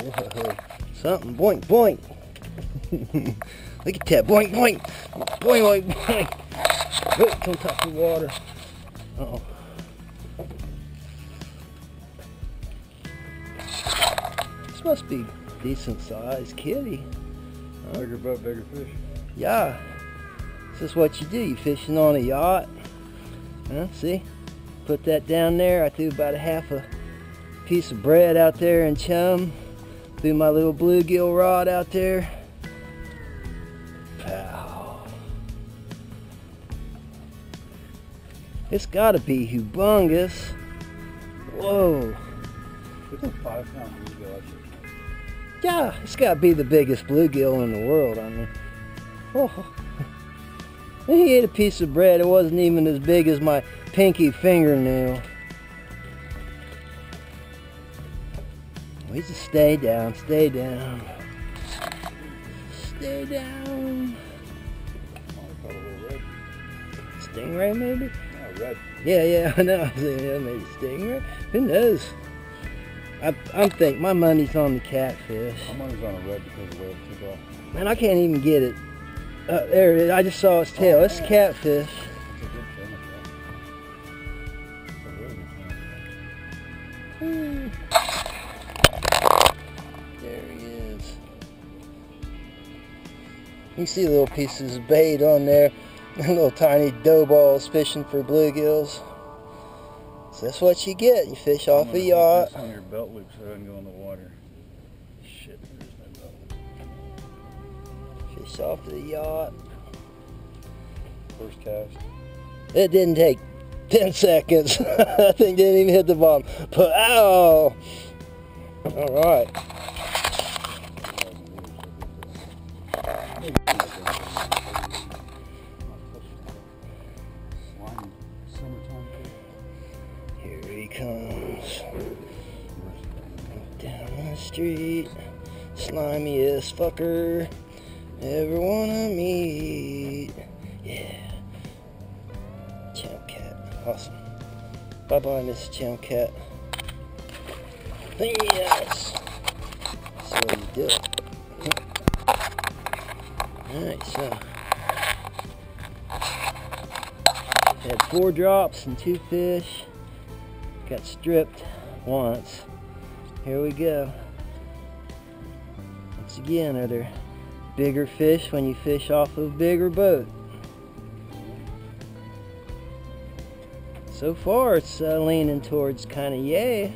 Whoa, something, boink, boink. Look at that, boink, boink. Boink, boink, boink. Oh, it's on top of the water. Uh-oh. This must be decent sized kitty. Huh? Bigger boat, bigger fish. Yeah. This is what you do. You fishing on a yacht. Huh? See? Put that down there. I threw about a half a piece of bread out there and chum. Threw my little bluegill rod out there. Pow. It's gotta be humongous. Whoa. It's a 5-pound bluegill. Yeah, it's gotta be the biggest bluegill in the world. I mean, oh. He ate a piece of bread. It wasn't even as big as my pinky fingernail. We just stay down, stay down. Stay down. Stingray maybe? No, red. Yeah, I know. I was saying, yeah, maybe stingray. Who knows? I'm thinking my money's on the catfish. My money's on a red because of the way it took off. Man, I can't even get it. There it is. I just saw its tail. It's a catfish. It's a good fish. It's a really good fish. There he is. You can see little pieces of bait on there. Little tiny dough balls fishing for bluegills. So that's what you get. You fish off a yacht. On your belt loop so it doesn't go in the water. Shit, there's no belt. Fish off the yacht. First cast. It didn't take 10 seconds. That thing didn't even hit the bottom. Ow! Alright. Here he comes. Down the street. Slimiest fucker ever wanna meet. Yeah. Champ cat. Awesome. Bye bye, Miss Champ cat. Yes. That's what you do. Alright, so had 4 drops and 2 fish. Got stripped once. Here we go. Once again, are there bigger fish when you fish off of a bigger boat? So far, it's leaning towards kind of yay.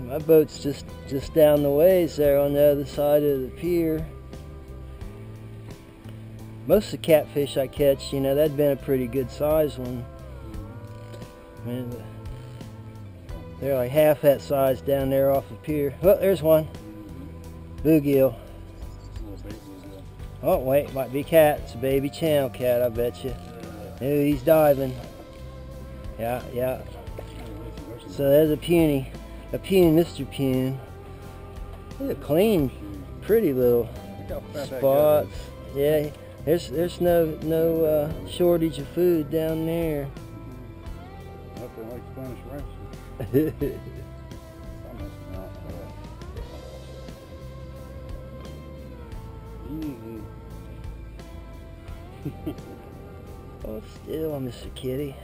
My boat's just down the ways there on the other side of the pier. Most of the catfish I catch, you know, that'd been a pretty good size one. I mean, they're like half that size down there off the pier. Oh, there's one. Bluegill. Oh wait, might be cat. It's a baby channel cat, I bet you. Oh, he's diving. Yeah. So there's a puny Mr. Pune. Look at clean, pretty little spots. Yeah, there's no shortage of food down there. Nothing like Spanish rice. Oh, still, Mr. Kitty.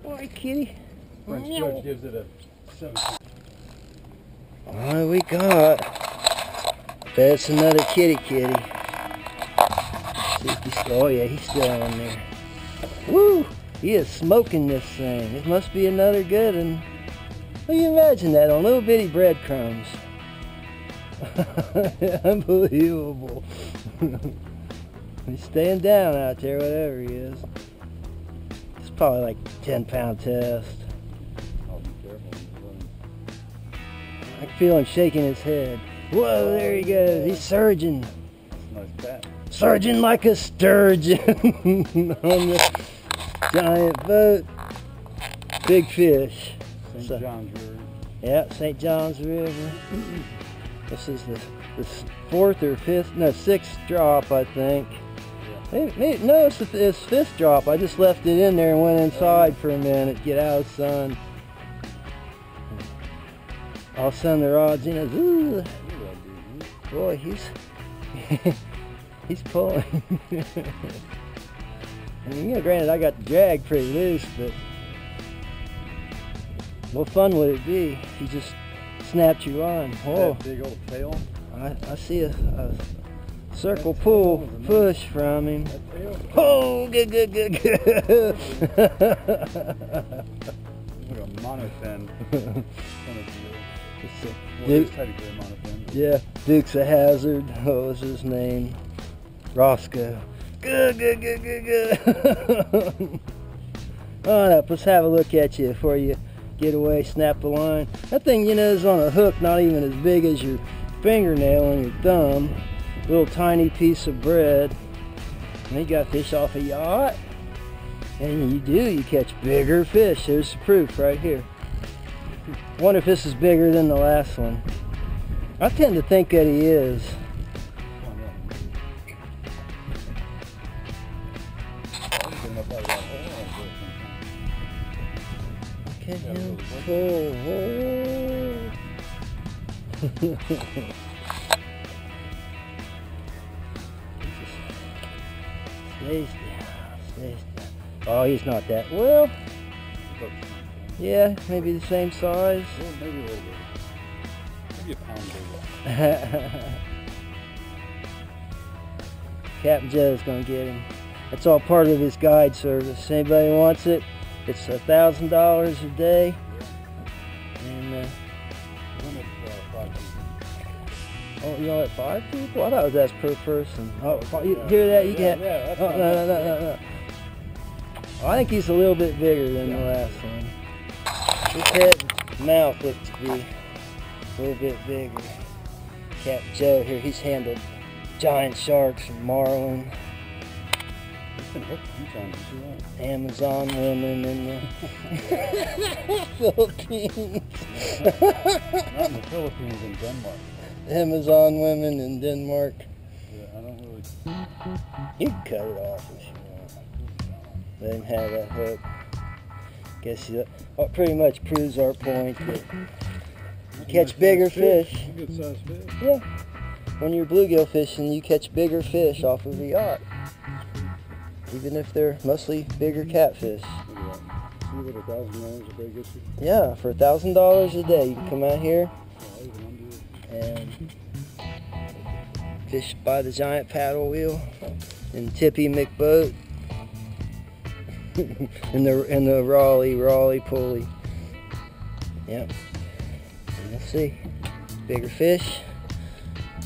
Boy, kitty. French judge gives it a 7. What we got? Bet it's another kitty. See if he's, oh yeah, he's still on there. Woo! He is smoking this thing. It must be another good one. Well, you imagine that on little bitty breadcrumbs. Unbelievable. He's staying down out there, whatever he is. It's probably like a 10-pound test. I'll be careful. I can feel him shaking his head. Whoa, there he goes. He's surging. That's a nice cat. Surging like a sturgeon on the giant boat. Big fish. St. John's River. Yeah, St. John's River. This is the 4th or 5th, no, 6th drop, I think. No, it's fish drop. I just left it in there and went inside for a minute, get out of the sun. All of a sudden the rod's in. Ooh, boy, he's pulling. And, you know, granted, I got the drag pretty loose, but what fun would it be if you just snapped your line? Whoa! That big old tail. I see a circle pull push from him. Oh, good. Like a monofin. Yeah, Duke's a Hazard. What was his name? Roscoe. Good. On up, let's have a look at you before you get away, snap the line. That thing, you know, is on a hook not even as big as your fingernail and your thumb. Little tiny piece of bread. And you got fish off a yacht. And you catch bigger fish. There's the proof right here. Wonder if this is bigger than the last one. I tend to think that he is. Look at him pull. Stays down. Oh, he's not that well. Yeah, maybe the same size. Well, maybe a little bit. Maybe a pound bigger. Captain Joe's gonna get him. That's all part of his guide service. Anybody wants it, it's $1,000 a day. And oh, you want 5 people? I thought that's per person. Oh, you hear that? You can't. Oh, no. I think he's a little bit bigger than the last one. His head and mouth look to be a little bit bigger. Captain Joe here, he's handled giant sharks and marlin. Amazon women in the Philippines. Not in the Philippines, in Denmark. Amazon women in Denmark. Yeah, I don't really. You can cut it off if you want. Let him have that hook. Guess you pretty much proves our point that you catch bigger fish. Good sized fish. Yeah. When you're bluegill fishing, you catch bigger fish off of a yacht. Even if they're mostly bigger catfish. See what $1,000 a day gets you? Yeah, for $1,000 a day, you can come out here and fish by the giant paddle wheel in Tippy McBoat in the Raleigh pulley. Yep. And let's see, bigger fish,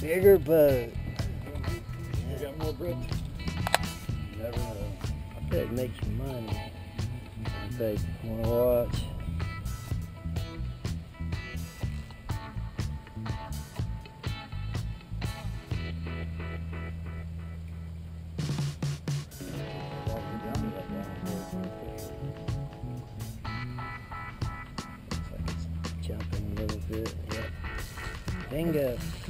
bigger boat. You got more bread? Never know. I bet it makes you money. Anybody want to watch? Jumping a little bit, yep. Bingo.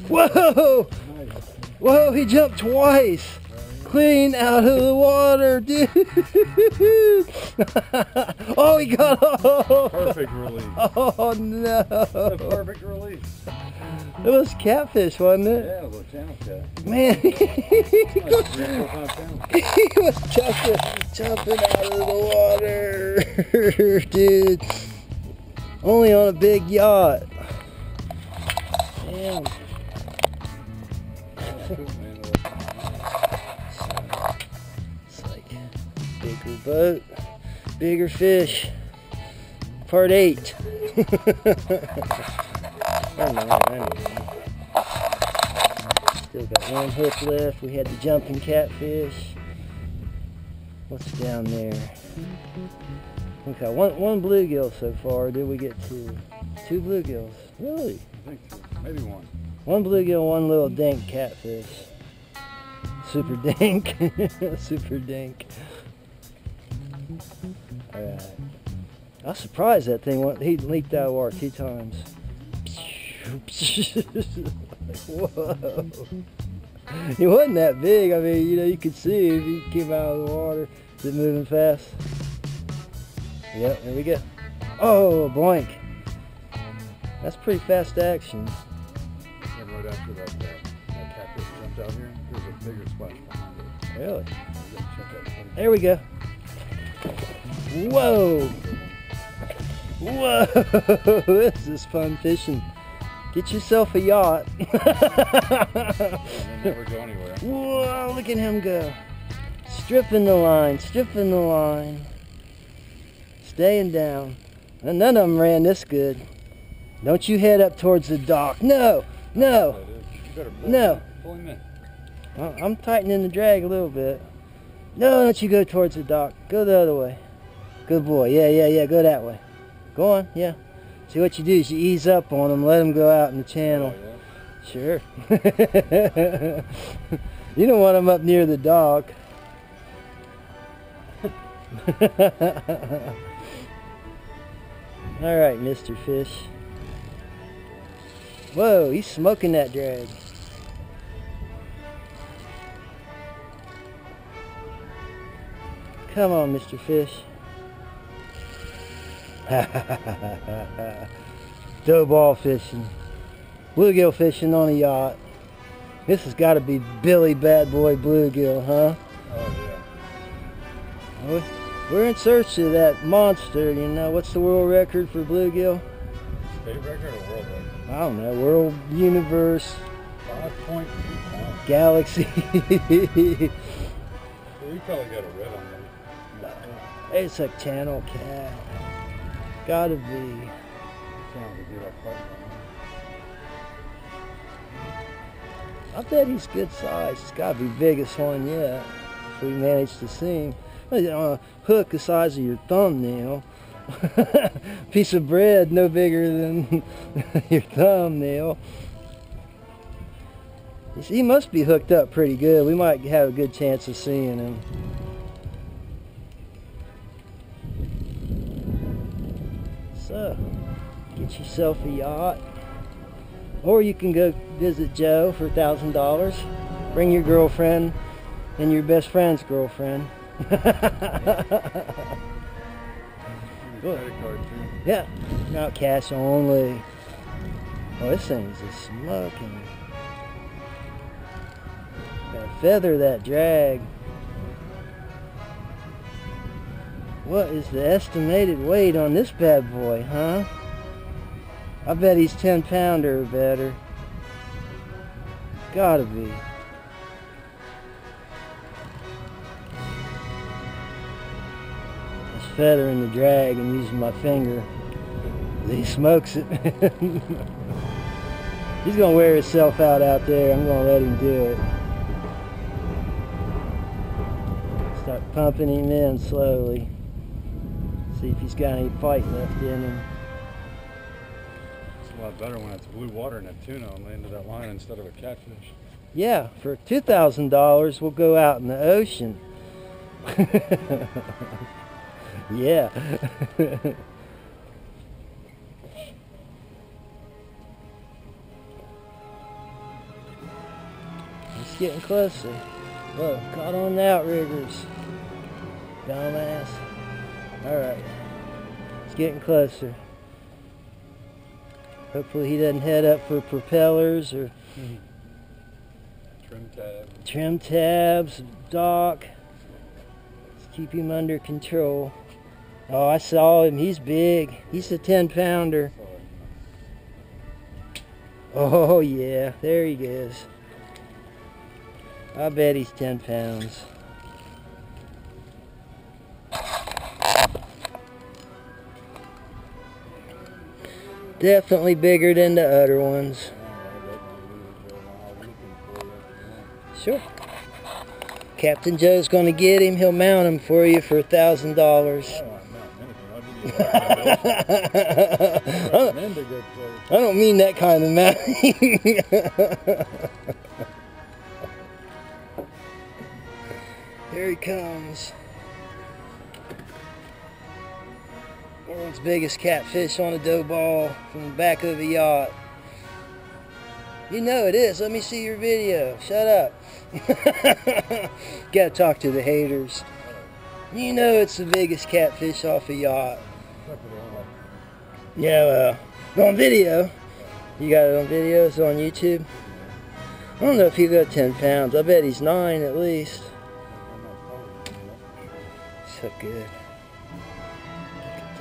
Whoa! Whoa, he jumped twice! Clean out of the water, dude! Oh, he got off! Perfect release. Oh, no! Perfect release. It was catfish, wasn't it? Yeah, it was a channel cat. Man, he was jumping out of the water, dude. Only on a big yacht. Damn. It's like bigger boat, bigger fish. Part 8. I know. Still got one hook left. We had the jumping catfish. What's down there? Okay, one bluegill so far. Did we get 2? 2 bluegills. Really? I think so. Maybe 1. One bluegill, one little dink catfish. Super dink. Super dink. Alright. I was surprised that thing he leaked out of water 2 times. Whoa. It wasn't that big. I mean, you know, you could see if he came out of the water. Is it moving fast? Yep, there we go. Oh, boink. That's pretty fast action. And right after that catfish jumped out here, there's a bigger splash behind it. Really? Check that. There we go. Whoa. Whoa. This is fun fishing. Get yourself a yacht. Never go anywhere. Whoa, look at him go. Stripping the line, stripping the line. Staying down. And none of them ran this good. Don't you head up towards the dock. No, no, You better no. Pull him in. Well, I'm tightening the drag a little bit. No, don't you go towards the dock. Go the other way. Good boy. Yeah, yeah, yeah. Go that way. Go on. Yeah. See, what you do is you ease up on them, let them go out in the channel. Oh, yeah. Sure. You don't want them up near the dock. All right, Mr. Fish. Whoa, he's smoking that drag. Come on, Mr. Fish. Dough ball fishing. Bluegill fishing on a yacht. This has got to be Billy Bad Boy Bluegill, huh? Oh, yeah. We're in search of that monster, you know. What's the world record for bluegill? State record or world record? I don't know. World, universe, 5.2 pounds. galaxy. Well, you probably got a red on there. It's a channel cat. Gotta be. Sounds a good fight. I bet he's good size. He's gotta be biggest one yet. If we manage to see him. On a hook the size of your thumbnail. Piece of bread no bigger than your thumbnail. He must be hooked up pretty good. We might have a good chance of seeing him. So, get yourself a yacht. Or you can go visit Joe for $1,000. Bring your girlfriend and your best friend's girlfriend. Credit card too. Yeah, not cash only. Oh, this thing's just smoking. Gotta feather that drag. What is the estimated weight on this bad boy, huh? I bet he's 10-pounder or better. Gotta be. Just feathering the drag and using my finger. He smokes it. He's gonna wear himself out there. I'm gonna let him do it. Start pumping him in slowly. See if he's got any fight left in him. It's a lot better when it's blue water and a tuna on the end of that line instead of a catfish. Yeah, for $2,000 we'll go out in the ocean. Yeah. It's getting closer. Whoa, caught on the outriggers. Dumbass. Alright. It's getting closer. Hopefully he doesn't head up for propellers or trim tabs, dock. Let's keep him under control. Oh, I saw him. He's big. He's a 10-pounder. Oh, yeah. There he goes. I bet he's 10 pounds. Definitely bigger than the other ones. Sure. Captain Joe's gonna get him. He'll mount him for you for $1,000. I don't mean that kind of mounting. Here he comes. World's biggest catfish on a dough ball from the back of a yacht. You know it is. Let me see your video. Shut up. Gotta talk to the haters. You know it's the biggest catfish off a yacht. Yeah, well, on video. You got it on video? It's on YouTube? I don't know if he'll go 10 pounds. I bet he's 9 at least. So good.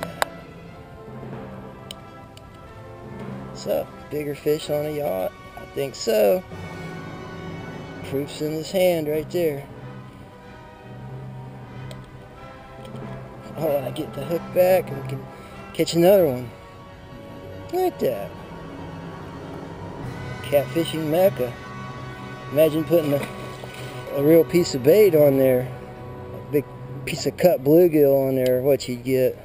Look at that. So, bigger fish on a yacht? I think so. Proof's in his hand right there. Oh, I get the hook back and we can catch another one. Like that. Catfishing mecca. Imagine putting a real piece of bait on there. A big piece of cut bluegill on there. What you'd get.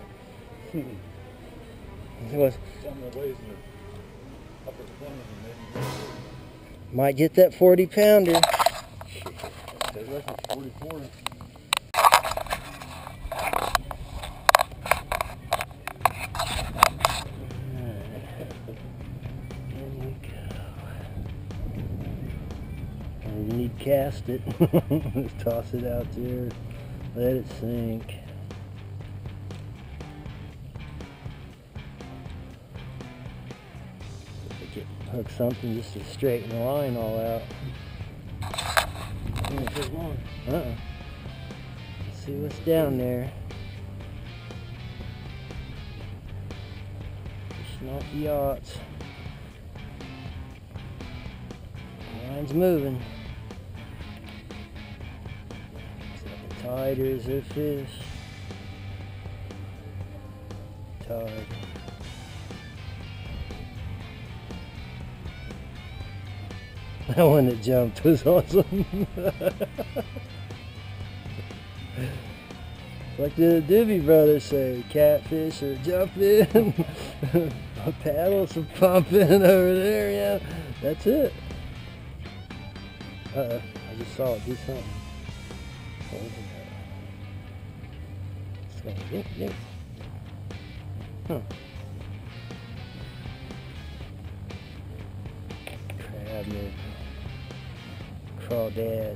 Might get that 40 pounder. That's 44. You need to cast it. Toss it out there. Let it sink. Hook something just to straighten the line all out. Let's see what's down there. Fishing off the yachts. The line's moving. Tide or is there fish? Tide. That one that jumped was awesome. Like the Doobie Brothers say, catfish are jumping, paddles are pumping over there, yeah. That's it. Uh-oh, I just saw it do something. It's going dink, dink. Huh. Crab moving. Crawdad.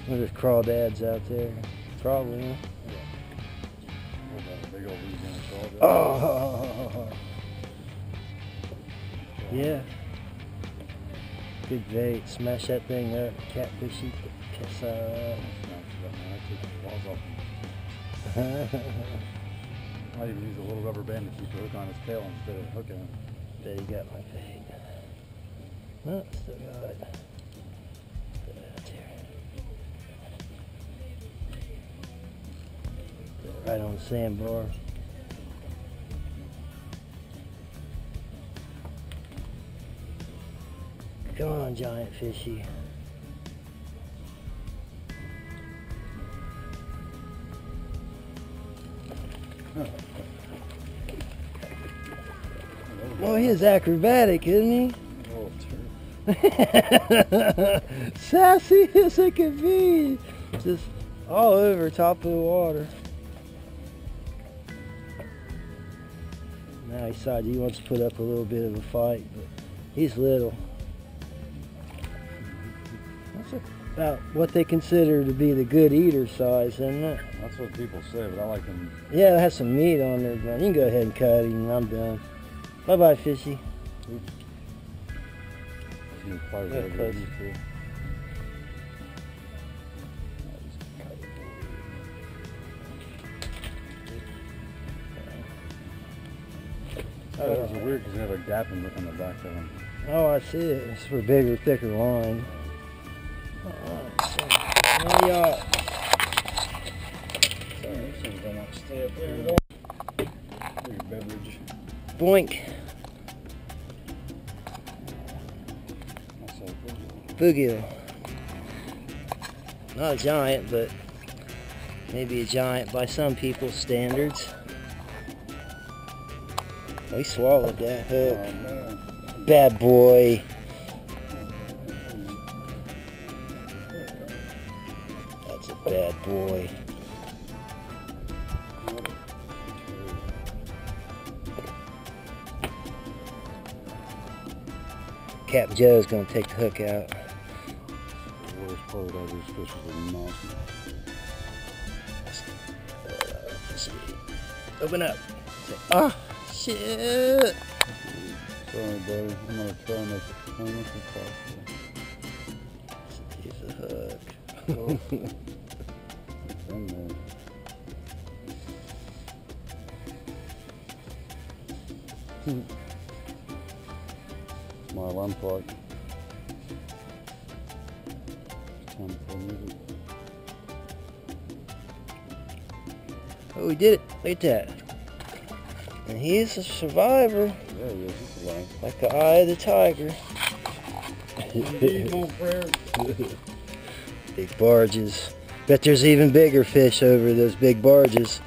There's crawdads out there. Probably, huh? Yeah. Big old crawdad. Oh! Yeah. Good bait. Smash that thing up. Catfish eat the piss out of that. I might even use a little rubber band to keep the hook on his tail instead of hooking him. Bet he got my bait. Oh, still got it. Put it out there. Put it right on the sandbar. Come on, giant fishy. Well, he's acrobatic, isn't he? Sassy as it could be. Just all over top of the water. Now he decided he wants to put up a little bit of a fight, but he's little. That's about what they consider to be the good eater size, isn't it? That's what people say, but I like them. Yeah, it has some meat on there, man. You can go ahead and cut him, and I'm done. Bye-bye, fishy. Oops. Oh, that was weird because they have a gap in the back of them. Oh, I see it. It's for bigger, thicker line. Oh, yeah. Sorry, these things don't want to stay up there at all. Your beverage. Boink. Bluegill. Not a giant, but maybe a giant by some people's standards. Oh, he swallowed that hook. Oh, man. Bad boy. That's a bad boy. Captain Joe's gonna take the hook out. The worst part of these fish is the announcement. Let's see. Open up. Oh, shit. Sorry, buddy. I'm gonna try and make it painless as possible. Use the hook. Oh. It's in there. My alarm clock. It's time to play music. Oh, we did it. Look at that. And he's a survivor. Yeah, he is. He's alive. Like the eye of the tiger. Big barges. Bet there's even bigger fish over those big barges.